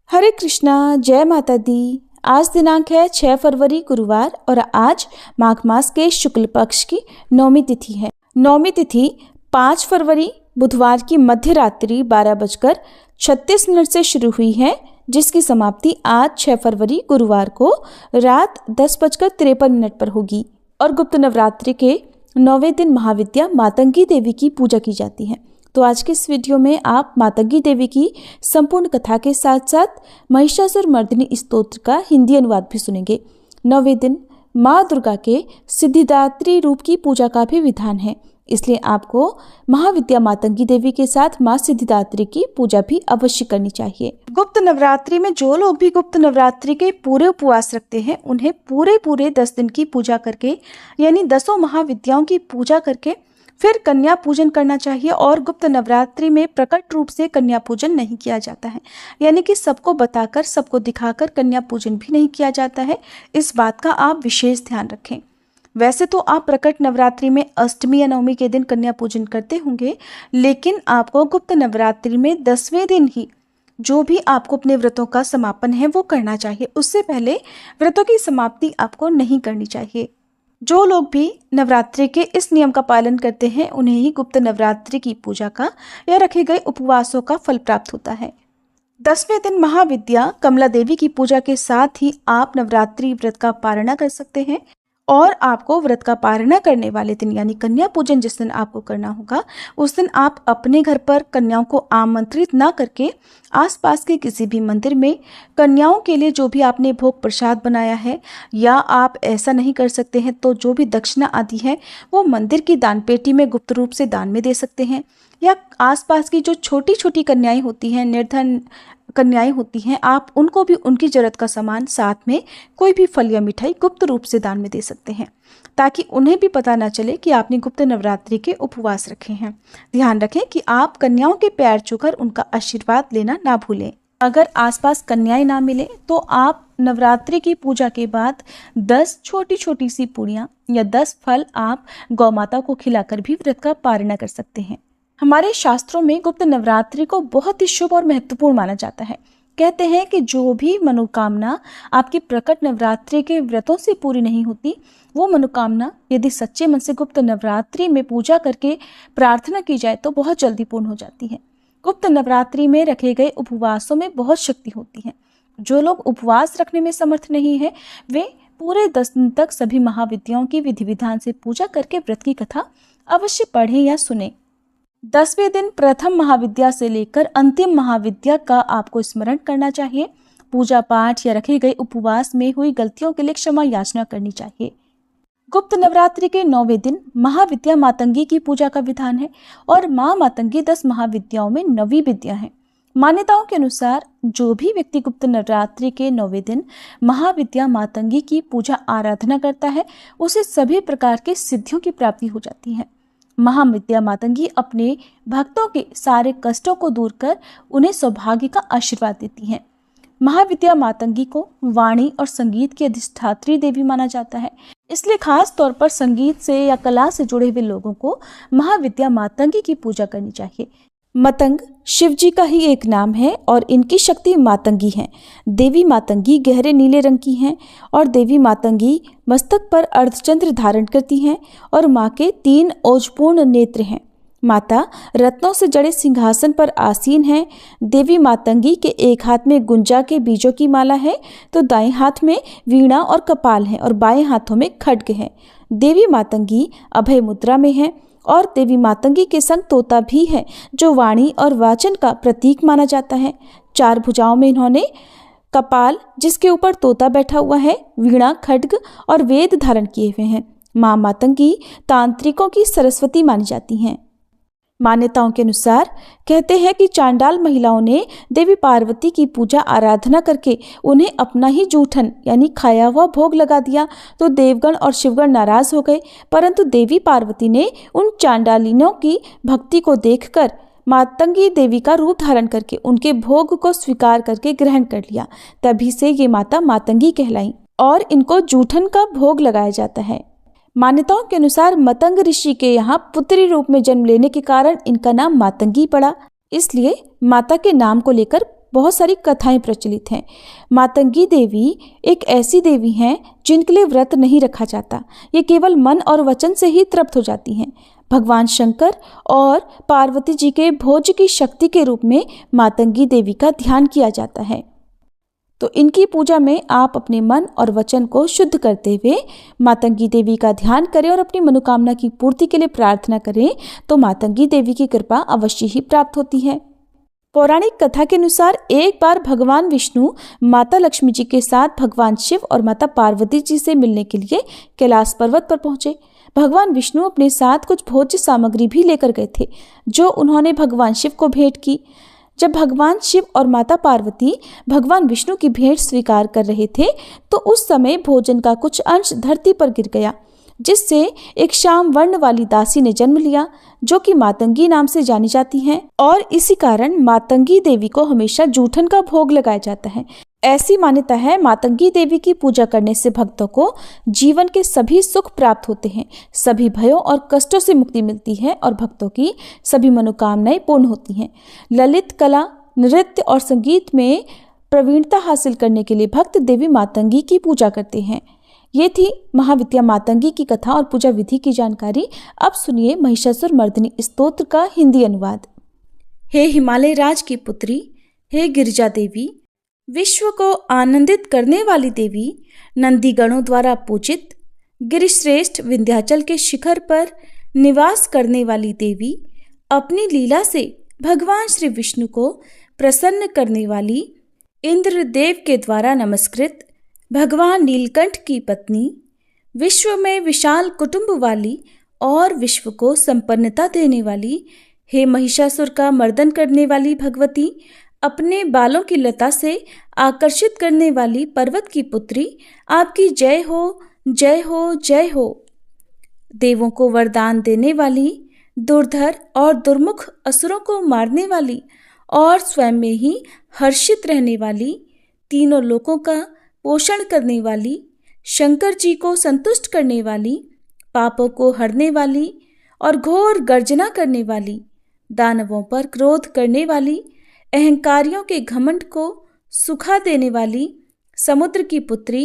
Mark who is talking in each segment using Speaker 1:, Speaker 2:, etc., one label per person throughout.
Speaker 1: हरे कृष्णा, जय माता दी। आज दिनांक है 6 फरवरी गुरुवार और आज माघ मास के शुक्ल पक्ष की नौमी तिथि है। नौमी तिथि 5 फरवरी बुधवार की मध्य रात्रि 12:36 से शुरू हुई है, जिसकी समाप्ति आज 6 फरवरी गुरुवार को रात 10:53 पर होगी। और गुप्त नवरात्रि के 9वें दिन महाविद्या मातंगी देवी की पूजा की जाती है। तो आज के इस वीडियो में आप मातंगी देवी की संपूर्ण कथा के साथ साथ महिषासुर मर्दिनी स्तोत्र का हिंदी अनुवाद भी सुनेंगे। 9वें दिन माँ दुर्गा के सिद्धिदात्री रूप की पूजा का भी विधान है, इसलिए आपको महाविद्या मातंगी देवी के साथ माँ सिद्धिदात्री की पूजा भी अवश्य करनी चाहिए। गुप्त नवरात्रि में जो लोग भी गुप्त नवरात्रि के पूरे उपवास रखते हैं, उन्हें पूरे 10 दिन की पूजा करके, यानी 10 महाविद्याओं की पूजा करके फिर कन्या पूजन करना चाहिए। और गुप्त नवरात्रि में प्रकट रूप से कन्या पूजन नहीं किया जाता है, यानी कि सबको बताकर, सबको दिखाकर कन्या पूजन भी नहीं किया जाता है। इस बात का आप विशेष ध्यान रखें। वैसे तो आप प्रकट नवरात्रि में अष्टमी या नवमी के दिन कन्या पूजन करते होंगे, लेकिन आपको गुप्त नवरात्रि में 10वें दिन ही जो भी आपको अपने व्रतों का समापन है वो करना चाहिए। उससे पहले व्रतों की समाप्ति आपको नहीं करनी चाहिए। जो लोग भी नवरात्रि के इस नियम का पालन करते हैं, उन्हें ही गुप्त नवरात्रि की पूजा का या रखे गए उपवासों का फल प्राप्त होता है। 10वें दिन महाविद्या कमला देवी की पूजा के साथ ही आप नवरात्रि व्रत का पारणा कर सकते हैं। और आपको व्रत का पारणा करने वाले दिन, यानी कन्या पूजन जिस दिन आपको करना होगा, उस दिन आप अपने घर पर कन्याओं को आमंत्रित ना करके आसपास के किसी भी मंदिर में कन्याओं के लिए जो भी आपने भोग प्रसाद बनाया है, या आप ऐसा नहीं कर सकते हैं तो जो भी दक्षिणा आदि है वो मंदिर की दान पेटी में गुप्त रूप से दान में दे सकते हैं। या आसपास की जो छोटी छोटी कन्याएं होती हैं, निर्धन कन्याएं होती हैं, आप उनको भी उनकी जरूरत का सामान, साथ में कोई भी फल या मिठाई गुप्त रूप से दान में दे सकते हैं, ताकि उन्हें भी पता ना चले कि आपने गुप्त नवरात्रि के उपवास रखे हैं। ध्यान रखें कि आप कन्याओं के पैर छूकर उनका आशीर्वाद लेना ना भूलें। अगर आसपास कन्याएं ना मिले तो आप नवरात्रि की पूजा के बाद 10 छोटी छोटी सी पूड़ियाँ या 10 फल आप गौ माता को खिलाकर भी व्रत का पारणा कर सकते हैं। हमारे शास्त्रों में गुप्त नवरात्रि को बहुत ही शुभ और महत्वपूर्ण माना जाता है। कहते हैं कि जो भी मनोकामना आपकी प्रकट नवरात्रि के व्रतों से पूरी नहीं होती, वो मनोकामना यदि सच्चे मन से गुप्त नवरात्रि में पूजा करके प्रार्थना की जाए तो बहुत जल्दी पूर्ण हो जाती है। गुप्त नवरात्रि में रखे गए उपवासों में बहुत शक्ति होती है। जो लोग उपवास रखने में समर्थ नहीं है, वे पूरे 10 दिन तक सभी महाविद्याओं की विधि विधान से पूजा करके व्रत की कथा अवश्य पढ़ें या सुने। 10वें दिन प्रथम महाविद्या से लेकर अंतिम महाविद्या का आपको स्मरण करना चाहिए। पूजा पाठ या रखे गए उपवास में हुई गलतियों के लिए क्षमा याचना करनी चाहिए। गुप्त नवरात्रि के 9वें दिन महाविद्या मातंगी की पूजा का विधान है। और माँ मातंगी 10 महाविद्याओं में 9वीं विद्या है। मान्यताओं के अनुसार जो भी व्यक्ति गुप्त नवरात्रि के 9वें दिन महाविद्या मातंगी की पूजा आराधना करता है, उसे सभी प्रकार के सिद्धियों की प्राप्ति हो जाती है। महाविद्या मातंगी अपने भक्तों के सारे कष्टों को दूर कर उन्हें सौभाग्य का आशीर्वाद देती हैं। महाविद्या मातंगी को वाणी और संगीत की अधिष्ठात्री देवी माना जाता है, इसलिए खास तौर पर संगीत से या कला से जुड़े हुए लोगों को महाविद्या मातंगी की पूजा करनी चाहिए। मतंग शिव जी का ही एक नाम है और इनकी शक्ति मातंगी है। देवी मातंगी गहरे नीले रंग की हैं और देवी मातंगी मस्तक पर अर्धचंद्र धारण करती हैं और माँ के 3 ओजपूर्ण नेत्र हैं। माता रत्नों से जड़े सिंहासन पर आसीन हैं। देवी मातंगी के एक हाथ में गुंजा के बीजों की माला है, तो दाएं हाथ में वीणा और कपाल है और बाएं हाथों में खड्ग है। देवी मातंगी अभय मुद्रा में है और देवी मातंगी के संग तोता भी है, जो वाणी और वाचन का प्रतीक माना जाता है। 4 भुजाओं में इन्होंने कपाल, जिसके ऊपर तोता बैठा हुआ है, वीणा, खड्ग और वेद धारण किए हुए हैं। माँ मातंगी तांत्रिकों की सरस्वती मानी जाती हैं। मान्यताओं के अनुसार कहते हैं कि चांडाल महिलाओं ने देवी पार्वती की पूजा आराधना करके उन्हें अपना ही जूठन यानी खाया हुआ भोग लगा दिया, तो देवगण और शिवगण नाराज हो गए। परंतु देवी पार्वती ने उन चांडालिनों की भक्ति को देखकर मातंगी देवी का रूप धारण करके उनके भोग को स्वीकार करके ग्रहण कर लिया। तभी से ये माता मातंगी कहलाई और इनको जूठन का भोग लगाया जाता है। मान्यताओं के अनुसार मतंग ऋषि के यहाँ पुत्री रूप में जन्म लेने के कारण इनका नाम मातंगी पड़ा, इसलिए माता के नाम को लेकर बहुत सारी कथाएं प्रचलित हैं। मातंगी देवी एक ऐसी देवी हैं जिनके लिए व्रत नहीं रखा जाता, ये केवल मन और वचन से ही तृप्त हो जाती हैं। भगवान शंकर और पार्वती जी के भोज की शक्ति के रूप में मातंगी देवी का ध्यान किया जाता है। तो इनकी पूजा में आप अपने मन और वचन को शुद्ध करते हुए मातंगी देवी का ध्यान करें और अपनी मनोकामना की पूर्ति के लिए प्रार्थना करें, तो मातंगी देवी की कृपा अवश्य ही प्राप्त होती है। पौराणिक कथा के अनुसार एक बार भगवान विष्णु माता लक्ष्मी जी के साथ भगवान शिव और माता पार्वती जी से मिलने के लिए कैलाश पर्वत पर पहुंचे। भगवान विष्णु अपने साथ कुछ भोज्य सामग्री भी लेकर गए थे, जो उन्होंने भगवान शिव को भेंट की। जब भगवान शिव और माता पार्वती भगवान विष्णु की भेंट स्वीकार कर रहे थे, तो उस समय भोजन का कुछ अंश धरती पर गिर गया, जिससे एक श्याम वर्ण वाली दासी ने जन्म लिया, जो कि मातंगी नाम से जानी जाती हैं। और इसी कारण मातंगी देवी को हमेशा जूठन का भोग लगाया जाता है। ऐसी मान्यता है, मातंगी देवी की पूजा करने से भक्तों को जीवन के सभी सुख प्राप्त होते हैं, सभी भयों और कष्टों से मुक्ति मिलती है और भक्तों की सभी मनोकामनाएं पूर्ण होती हैं। ललित कला, नृत्य और संगीत में प्रवीणता हासिल करने के लिए भक्त देवी मातंगी की पूजा करते हैं। ये थी महाविद्या मातंगी की कथा और पूजा विधि की जानकारी। अब सुनिए महिषासुर मर्दिनी स्तोत्र का हिंदी अनुवाद। हे हिमालय राज की पुत्री, हे गिरिजा देवी, विश्व को आनंदित करने वाली देवी, नंदीगणों द्वारा पूजित, गिरिश्रेष्ठ विंध्याचल के शिखर पर निवास करने वाली देवी, अपनी लीला से भगवान श्री विष्णु को प्रसन्न करने वाली, इंद्रदेव के द्वारा नमस्कृत, भगवान नीलकंठ की पत्नी, विश्व में विशाल कुटुंब वाली और विश्व को संपन्नता देने वाली, हे महिषासुर का मर्दन करने वाली भगवती, अपने बालों की लता से आकर्षित करने वाली पर्वत की पुत्री, आपकी जय हो, जय हो, जय हो। देवों को वरदान देने वाली, दुर्धर और दुर्मुख असुरों को मारने वाली और स्वयं में ही हर्षित रहने वाली, तीनों लोकों का पोषण करने वाली, शंकर जी को संतुष्ट करने वाली, पापों को हरने वाली और घोर गर्जना करने वाली, दानवों पर क्रोध करने वाली, अहंकारियों के घमंड को सुखा देने वाली, समुद्र की पुत्री,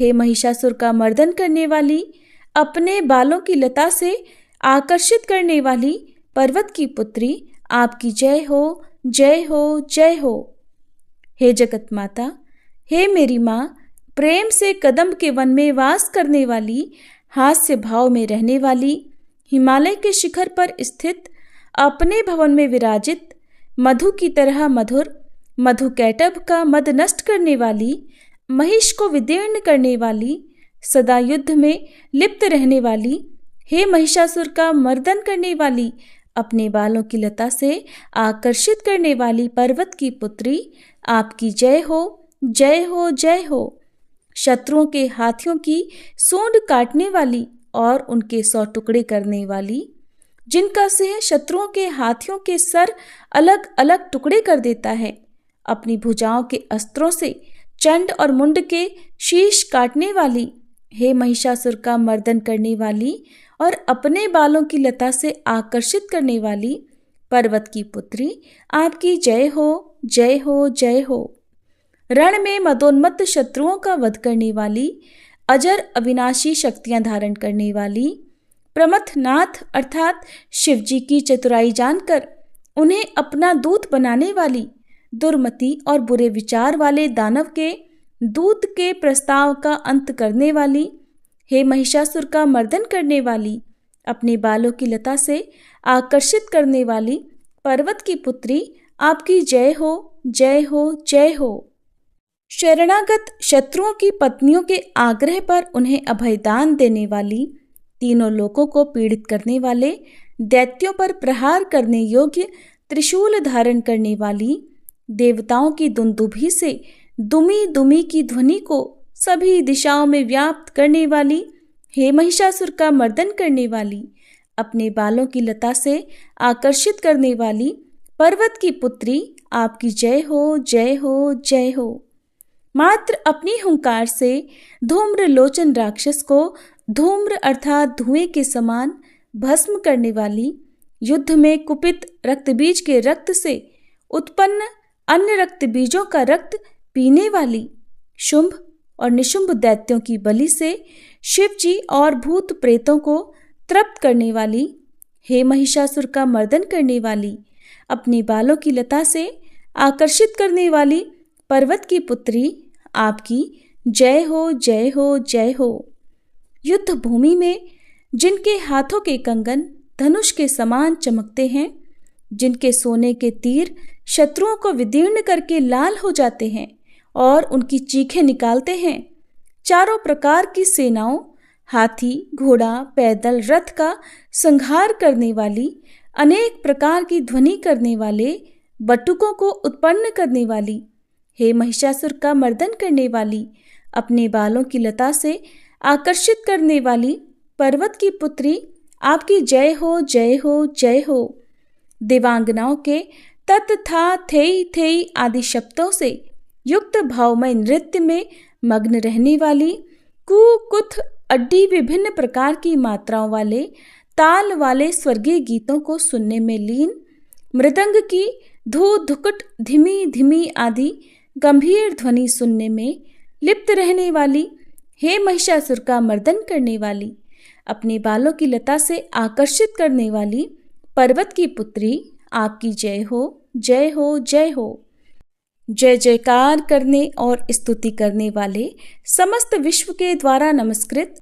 Speaker 1: हे महिषासुर का मर्दन करने वाली, अपने बालों की लता से आकर्षित करने वाली पर्वत की पुत्री, आपकी जय हो, जय हो, जय हो। हे जगत माता, हे मेरी माँ, प्रेम से कदम्ब के वन में वास करने वाली, हास्य भाव में रहने वाली, हिमालय के शिखर पर स्थित, अपने भवन में विराजित, मधु की तरह मधुर, मधु कैटभ का मद नष्ट करने वाली, महिष को विदीर्ण करने वाली, सदा युद्ध में लिप्त रहने वाली, हे महिषासुर का मर्दन करने वाली, अपने बालों की लता से आकर्षित करने वाली पर्वत की पुत्री, आपकी जय हो, जय हो, जय हो। शत्रुओं के हाथियों की सूंड काटने वाली और उनके 100 टुकड़े करने वाली, जिनका सिंह शत्रुओं के हाथियों के सर अलग अलग टुकड़े कर देता है, अपनी भुजाओं के अस्त्रों से चंड और मुंड के शीश काटने वाली, हे महिषासुर का मर्दन करने वाली और अपने बालों की लता से आकर्षित करने वाली पर्वत की पुत्री, आपकी जय हो, जय हो, जय हो। रण में मदोन्मत्त शत्रुओं का वध करने वाली, अजर अविनाशी शक्तियां धारण करने वाली, प्रमथनाथ अर्थात शिवजी की चतुराई जानकर उन्हें अपना दूत बनाने वाली, दुर्मति और बुरे विचार वाले दानव के दूत के प्रस्ताव का अंत करने वाली, हे महिषासुर का मर्दन करने वाली, अपने बालों की लता से आकर्षित करने वाली पर्वत की पुत्री, आपकी जय हो, जय हो, जय हो। शरणागत शत्रुओं की पत्नियों के आग्रह पर उन्हें अभयदान देने वाली, तीनों लोकों को पीड़ित करने वाले, दैत्यों पर प्रहार करने योग्य त्रिशूल धारण करने वाली, देवताओं की दुंदुभी से दुमी दुमी की ध्वनि को सभी दिशाओं में व्याप्त करने वाली, हे महिषासुर का मर्दन करने वाली, अपने बालों की लता से आकर्षित करने वाली पर्वत की पुत्री, आपकी जय हो, जय हो, जय हो। मात्र अपनी हुंकार से धूम्र लोचन राक्षस को धूम्र अर्थात धुएं के समान भस्म करने वाली, युद्ध में कुपित रक्तबीज के रक्त से उत्पन्न अन्य रक्त बीजों का रक्त पीने वाली, शुंभ और निशुंभ दैत्यों की बलि से शिव जी और भूत प्रेतों को तृप्त करने वाली, हे महिषासुर का मर्दन करने वाली, अपने बालों की लता से आकर्षित करने वाली पर्वत की पुत्री, आपकी जय हो जय हो जय हो। युद्ध भूमि में जिनके हाथों के कंगन धनुष के समान चमकते हैं, जिनके सोने के तीर शत्रुओं को विदीर्ण करके लाल हो जाते हैं और उनकी चीखें निकालते हैं, चारों प्रकार की सेनाओं, हाथी, घोड़ा, पैदल, रथ का संहार करने वाली, अनेक प्रकार की ध्वनि करने वाले, बटुकों को उत्पन्न करने वाली, हे महिषासुर का मर्दन करने वाली, अपने बालों की लता से आकर्षित करने वाली पर्वत की पुत्री, आपकी जय हो जय हो जय हो। देवांगनाओं के तत् था थेई थेई आदि शब्दों से युक्त भावमय नृत्य में मग्न रहने वाली, कु कुथ अड्डी विभिन्न प्रकार की मात्राओं वाले, ताल वाले स्वर्गीय गीतों को सुनने में लीन, मृदंग की धू धुकुट धीमी धीमी आदि गंभीर ध्वनि सुनने में लिप्त रहने वाली, हे महिषासुर का मर्दन करने वाली, अपने बालों की लता से आकर्षित करने वाली पर्वत की पुत्री, आपकी जय हो जय हो जय हो। जय जयकार करने और स्तुति करने वाले समस्त विश्व के द्वारा नमस्कृत